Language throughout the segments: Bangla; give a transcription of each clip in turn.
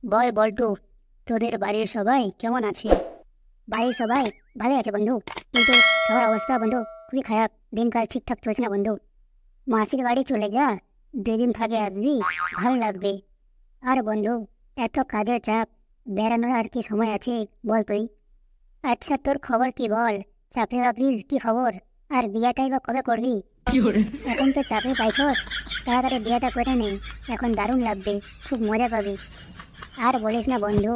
বল বল্টু, তোদের বাড়ির সবাই কেমন আছে? বাড়ির সবাই ভালো আছে বন্ধু, কিন্তু সবার অবস্থা বন্ধু খুবই খারাপ। দিনকাল ঠিকঠাক চলছে না বন্ধু। মাসির বাড়ি চলে যা, 2 দিন থাকে আসবি, ভালো লাগবে। আর বন্ধু, এত কাজের চাপ, বেড়ানোর আর কি সময় আছে বল তুই? আচ্ছা, তোর খবর কি বল? চাকরি বাকরির কি খবর? আর বিয়েটাই বা কবে করবি? এখন তো চাকরি পাইছস, তাড়াতাড়ি বিয়েটা করে নে। এখন দারুণ লাগবে, খুব মজা পাবি। আর বলিস না বন্ধু,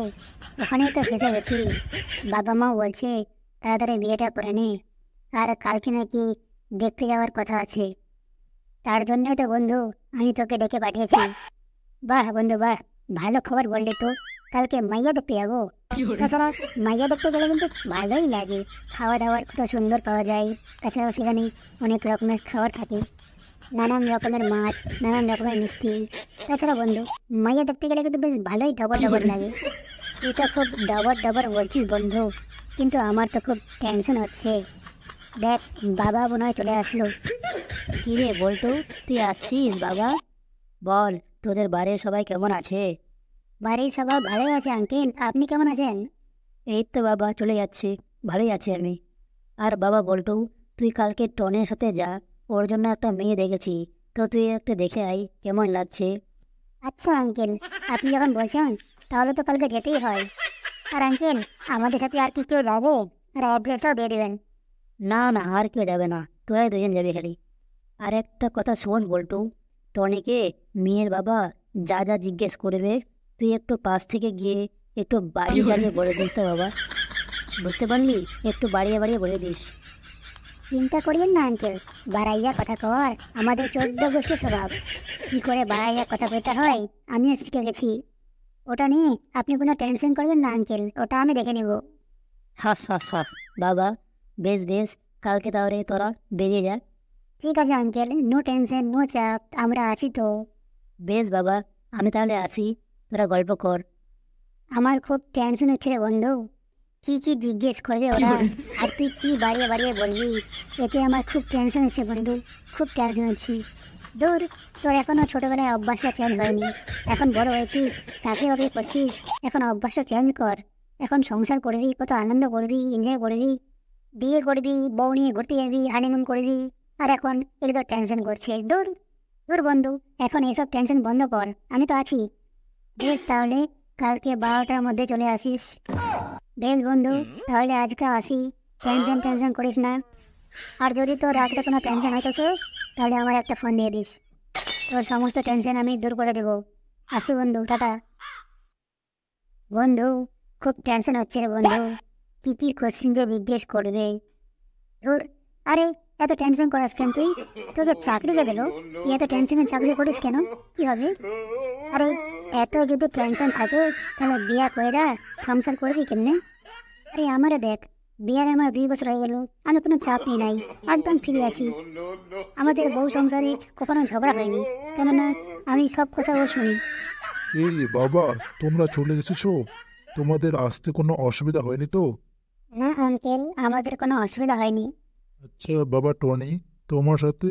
ওখানেই তো ফেঁসে গেছি। বাবা মাও বলছে তাড়াতাড়ি বিয়েটা করে নে, আর কালকে নাকি দেখতে যাওয়ার কথা আছে। তার জন্যই তো বন্ধু আমি তোকে ডেকে পাঠিয়েছি। বাহ বন্ধু বাহ, ভালো খবর বললি তো। কালকে মাইয়া দেখতে যাবো। তাছাড়া মাইয়া দেখতে গেলে কিন্তু ভালোই লাগে, খাওয়া দাওয়ার কত সুন্দর পাওয়া যায়। তাছাড়াও সেখানে অনেক রকমের খাবার থাকে, নানান রকমের মাছ, নানান রকমের মিষ্টি। তাছাড়া বন্ধু, মাইয়া দেখতে গেলে কিন্তু বেশ ভালোই ডবর ডবর লাগে। তুই তো খুব ডবর ডবর বলছিস বন্ধু, কিন্তু আমার তো খুব টেনশন হচ্ছে। দেখ, বাবা মনে হয় চলে আসলো। কি রে বল্টু, তুই আসছিস বাবা? বল, তোদের বাড়ির সবাই কেমন আছে? বাড়ির সবাই ভালোই আছে আঙ্কেল, আপনি কেমন আছেন? এই তো বাবা, চলে যাচ্ছি, ভালোই আছি আমি। আর বাবা বল্টু, তুই কালকে টনের সাথে যা, ওর জন্য একটা মেয়ে দেখেছি, তো তুই একটু দেখে আয় কেমন লাগছে। আচ্ছা আঙ্কেল, আপনি যখন বলছেন তাহলে তো কালকে যেতেই হয়। আর আঙ্কেল, আমাদের সাথে আর কি কেউ যাবে? আর অ্যাড্রেসটাও দিয়ে দেবেন। না না, আর কেউ যাবে না, তোরাই দুজন যাবি খালি। আর একটা কথা শোন বল্টু, টনিকে মেয়ের বাবা যা যা জিজ্ঞেস করবে, তুই একটু পাশ থেকে গিয়ে একটু বাড়িয়ে জ্বালিয়ে বলে দিস তো বাবা। বুঝতে পারলি? একটু বাড়িয়ে বাড়িয়ে বলে দিস। চিন্তা করিয়েন না আঙ্কেল, বাড়াইয়া কথা কর আমাদের 14 গোষ্ঠী স্বভাব। কি করে বাড়াইয়া কথা কইতে হয় আমিও শিখে গেছি। ওটা নিয়ে আপনি কোনো টেনশন করবেন না আঙ্কেল, ওটা আমি দেখে নেব। হাস হাস হাস বাবা, বেশ বেশ, কালকে তাহলে তোরা বেরিয়ে যা। ঠিক আছে আঙ্কেল, নো টেনশন নো চাপ, আমরা আছি তো। বেশ বাবা, আমি তাহলে আসি, তোরা গল্প কর। আমার খুব টেনশন হচ্ছে রে বন্ধু, কি কি জিজ্ঞেস করবে ওরা, আর তুই কি বাড়িয়ে বাড়িয়ে বলবি, এতে আমার খুব টেনশন হচ্ছে বন্ধু, খুব টেনশন হচ্ছে। দূর, তোর এখনো ছোটবেলায় অভ্যাসটা চেঞ্জ হয়নি। এখন বড় হয়েছিস, চাকরি বাকরি করছিস, এখন অভ্যাসটা চেঞ্জ কর। এখন সংসার করবি, কত আনন্দ করবি, এনজয় করবি, বিয়ে করবি, বউ নিয়ে ঘুরতে যাবি, হানিমুন করবি। আর এখন এগুলো টেনশন করছে। দূর দূর বন্ধু, এখন এসব টেনশন বন্ধ কর, আমি তো আছি। বেশ তাহলে, কালকে 12টার মধ্যে চলে আসিস। বেশ বন্ধু, তাহলে আজকে আসি, টেনশন টেনশন করিস না। আর যদি তোর রাত্রে কোনো টেনশন হইতেছে, তাহলে আমার একটা ফোন দিয়ে দিস, তোর সমস্ত টেনশন আমি দূর করে দেবো। আসি বন্ধু, টাটা। বন্ধু, খুব টেনশন হচ্ছে রে বন্ধু, কি কি কোশ্চিন যে জিজ্ঞেস করবে। ধুর, আরে এত টেনশন করাস কেন তুই? তোকে চাকরি কে দিল? তুই এত টেনশনে চাকরি করিস কেন? কি হবে? আরে, এত যদি টেনশন থাকে তাহলে বিয়া কইরা সংসার করবি কেমনে? আরে আমারে দেখ, বিয়ার আমার 2 বছর হয়ে গেল, আমি কোনো চাপ নিই নাই, একদম ফ্রি আছি। আমাদের বউ সংসারে কখনো ঝগড়া হয়নি, কেননা আমি সব কথা ও শুনি। এই বাবা, তোমরা চলে এসেছো? তোমাদের আসতে কোনো অসুবিধা হয়নি তো? না আঙ্কেল, আমাদের কোনো অসুবিধা হয়নি। আচ্ছা বাবা টনি, তোমার সাথে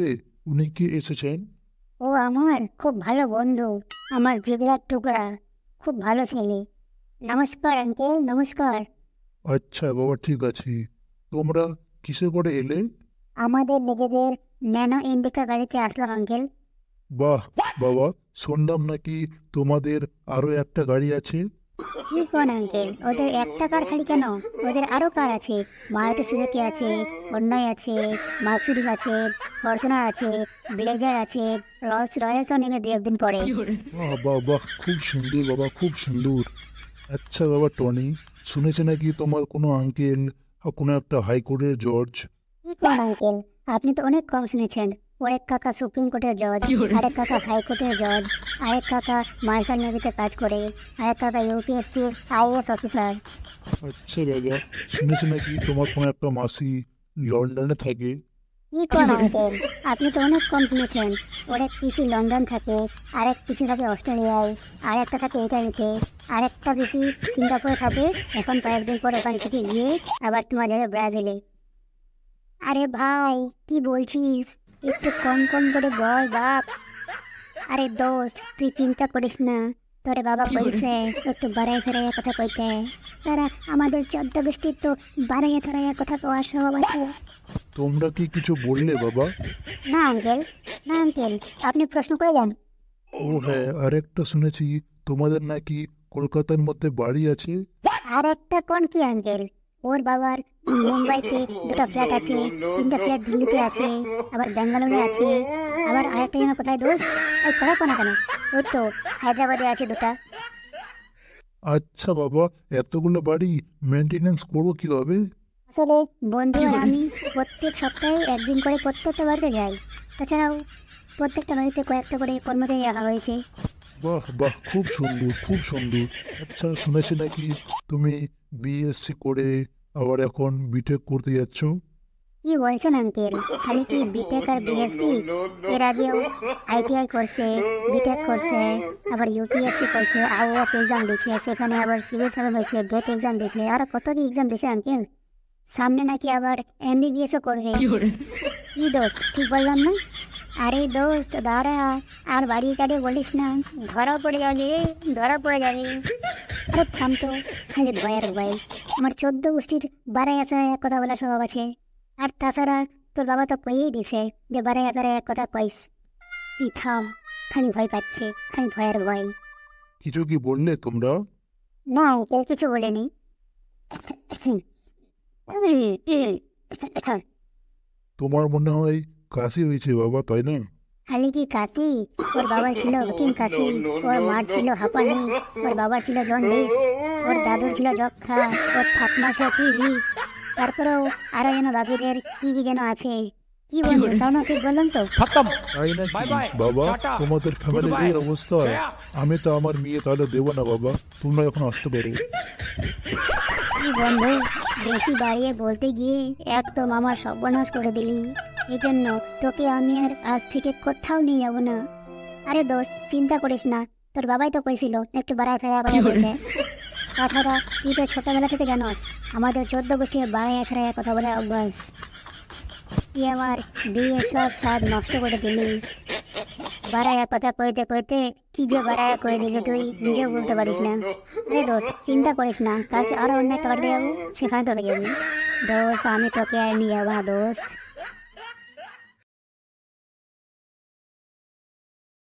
উনি কি এসেছেন? ও আমার খুব ভালো বন্ধু, আমার জিগরার টুকরা, খুব ভালো ছেলে। নমস্কার আঙ্কেল, নমস্কার। আচ্ছা বাবা, ঠিক আছে। তোমরা কিসে করে এলে? আমাদের নিজেদের ন্যানো ইন্ডিকা গাড়িতে আসলাম আঙ্কেল। বাহ বাবা, শুনলাম নাকি তোমাদের আরো একটা গাড়ি আছে? কি কোন আঙ্কেল, ওদের একটা কার খালি কেন? ওদের আরো কার আছে। মারুতি সুজুকি আছে, হন্ডাই আছে, মার্সিডিজ আছে, ফরচুনার আছে, ব্লেজার আছে, রলস রয়েসও নেমে 2 একদিন পরে। বাহ বাহ বাহ, খুব সুন্দর বাবা, খুব সুন্দর। আচ্ছা বাবা টনি, শুনেছি নাকি তোমার কোনো আঙ্কেল কোনো একটা হাইকোর্টের জজ? কি কোন আঙ্কেল, আপনি তো অনেক কম শুনেছেন। ওর এক কাকা সুপ্রিম কোর্টের জজ, আরেক কাকা হাইকোর্টের জজ, আরেক কাকা মার্শাল নেভিতে কাজ করে, আরেক কাকা ইউপিএসসির আইএএস অফিসার। আচ্ছা বাবা, শুনেছি নাকি তোমার কোনো একটা মাসি লন্ডনে থাকে? কি কোন আঙ্কেল, আপনি তো অনেক কম শুনেছেন। ওর এক পিসি লন্ডন থাকে, আরেক পিসি থাকে অস্ট্রেলিয়ায়, আরেকটা থাকে ইটালিতে, আরেকটা পিসি সিঙ্গাপুরে থাকে। এখন কয়েকদিন পর ওখান থেকে গিয়ে আবার তোমার যাবে ব্রাজিলে। আরে ভাই, কি বলছিস? একটু কম কম করে বল বাপ। আরে দোস্ত, তুই চিন্তা করিস না, তোরে বাবা কইছে একটু বাড়াই ফেরাইয়া কথা কইতে। সারা আমাদের 14 গোষ্ঠীর তো বাড়াইয়া ফেরাইয়া কথা কওয়ার স্বভাব আছে। তোমরা কি কিছু বললে বাবা? না আঙ্কেল, না আঙ্কেল, আপনি প্রশ্ন করে যান। ও হ্যাঁ, আরেকটা শুনেছি তোমাদের নাকি কলকাতার মধ্যে বাড়ি আছে। আর একটা কোন কি আঙ্কেল, ওর বাবার মুম্বাইতে 2টা ফ্ল্যাট আছে, 3টা ফ্ল্যাট দিল্লিতে আছে, আবার ব্যাঙ্গালোরে আছে, আবার আরেকটা যেন কোথায় দোস্ত, ওই কথা কোনা কেন, ওই তো হায়দ্রাবাদে আছে 2টা। আচ্ছা বাবা, এতগুলো বাড়ি মেনটেনেন্স করবো কিভাবে? আসলে বন্ধু আর আমি প্রত্যেক সপ্তাহে একদিন করে প্রত্যেকটা বাড়িতে যাই। তাছাড়াও প্রত্যেকটা বাড়িতে কয়েকটা করে কর্মচারী রাখা হয়েছে। বাহ বাহ, খুব সুন্দর খুব সুন্দর। আচ্ছা, শুনেছি নাকি তুমি বিএসসি করে আবার এখন বিটেক করতে যাচ্ছ? কি বলছেন আঙ্কেল, খালি কি বিটেক আর বিএসসি? এর আগেও আইটিআই করছে, বিটেক করছে, আবার ইউপিএসসি করছে, আইএএস এক্সাম দিয়েছে, সেখানে আবার সিভিল সার্ভেন্ট হয়েছে, গেট এক্সাম দিয়েছে, আর কত কি এক্সাম দিয়েছে আঙ্কেল। সামনে নাকি আবার এমবিবিএসও করবে। কি দোস্ত, ঠিক বললাম না? আরে দোস্ত দাঁড়া, আর বাড়ি কাটে বলিস না, ধরা পড়ে যাবে, ধরা পড়ে যাবে। আরে থাম তো, খালি ভয়ের ভয়। আমার 14 গোষ্ঠীর বাড়াই আসা এক কথা বলার স্বভাব আছে। আর তাছাড়া তোর বাবা তো কইয়েই দিছে যে বাড়াই আসার এক কথা কইস। তুই থাম, খালি ভয় পাচ্ছে, খালি ভয়ের ভয়। কিছু কি বললে তোমরা? না আঙ্কেল, কিছু বলেনি। তোমার মনে হয় কাশি হয়েছে বাবা, তাই না? খালি কি কাশি? ওর বাবা ছিল রুটিন কাশি, ওর মার ছিল হাঁপানি, ওর বাবা ছিল জন্ডিস, ওর দাদুর ছিল যক্ষা, ওর ঠাকুমা ছিল টিভি, তারপরেও আরো যেন বাকিদের কি কি যেন আছে। কি বলবো, তাই না? ঠিক বললাম তো? তাই নাকি বাবা? তোমাদের ফ্যামিলির এই অবস্থা? আমি তো আমার মেয়ে তাহলে দেবো না বাবা, তোমরা এখন আসতে পারো। কি বন্ধু, বেশি বাড়িয়ে বলতে গিয়ে একদম আমার সর্বনাশ করে দিলি। এই জন্য তোকে আমি আর আজ থেকে কোথাও নিয়ে যাবো না। আরে দোস্ত, চিন্তা করিস না, তোর বাবাই তো কইছিল একটু বাড়ায় ছাড়া বাড়ায় বলতে। তাছাড়া তুই তো ছোটবেলা থেকে জানোস আমাদের 14 গোষ্ঠীর বাড়াইয়া ছাড়াইয়া কথা বলার অভ্যাস। তুই আমার বিয়ের সব স্বাদ নষ্ট করে দিলি। বাড়াইয়া কথা কইতে কইতে কি যে বাড়াইয়া কয়ে দিলি তুই নিজেও বলতে পারিস না। আরে দোস্ত, চিন্তা করিস না, কালকে আরো অন্য একটা বাড়িতে যাবো, সেখানে তোকে যাবি। দোস্ত, আমি তোকে আর নিয়ে যাবো না দোস্ত।